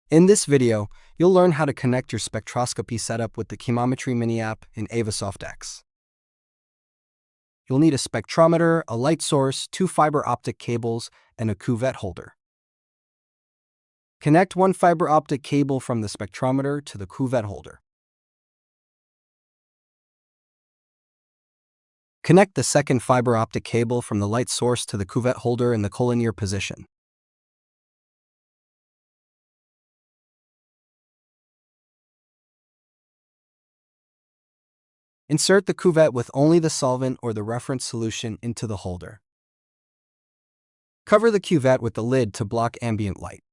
In this video, you'll learn how to connect your spectroscopy setup with the Chemometry mini app in AvaSoftX. You'll need a spectrometer, a light source, 2 fiber optic cables, and a cuvette holder. Connect one fiber optic cable from the spectrometer to the cuvette holder. Connect the second fiber optic cable from the light source to the cuvette holder in the collinear position. Insert the cuvette with only the solvent or the reference solution into the holder. Cover the cuvette with the lid to block ambient light.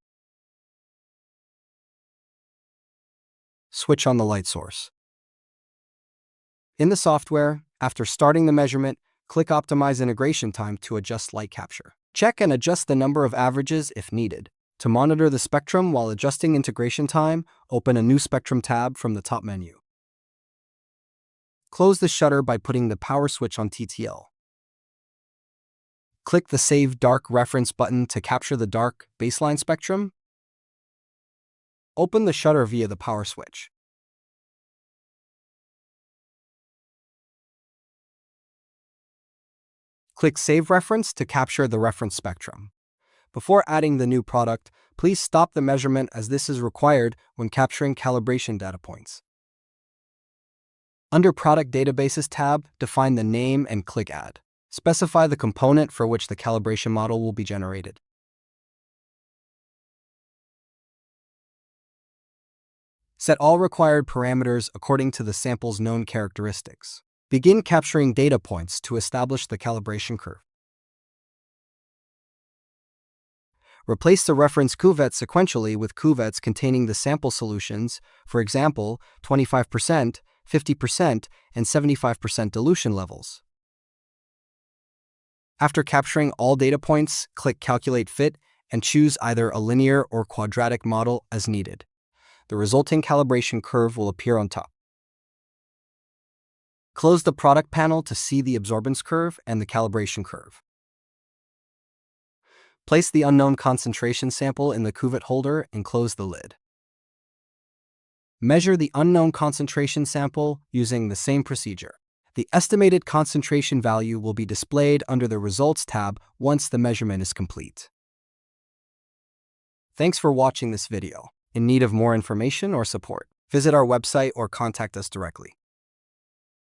Switch on the light source. In the software, after starting the measurement, click Optimize Integration Time to adjust light capture. Check and adjust the number of averages if needed. To monitor the spectrum while adjusting integration time, open a new Spectrum tab from the top menu. Close the shutter by putting the power switch on TTL. Click the Save Dark Reference button to capture the dark baseline spectrum. Open the shutter via the power switch. Click Save Reference to capture the reference spectrum. Before adding the new product, please stop the measurement as this is required when capturing calibration data points. Under Product Databases tab, define the name and click Add. Specify the component for which the calibration model will be generated. Set all required parameters according to the sample's known characteristics. Begin capturing data points to establish the calibration curve. Replace the reference cuvettes sequentially with cuvettes containing the sample solutions, for example, 25%, 50%, and 75% dilution levels. After capturing all data points, click Calculate Fit and choose either a linear or quadratic model as needed. The resulting calibration curve will appear on top. Close the product panel to see the absorbance curve and the calibration curve. Place the unknown concentration sample in the cuvette holder and close the lid. Measure the unknown concentration sample using the same procedure. The estimated concentration value will be displayed under the Results tab once the measurement is complete. Thanks for watching this video. In need of more information or support, visit our website or contact us directly.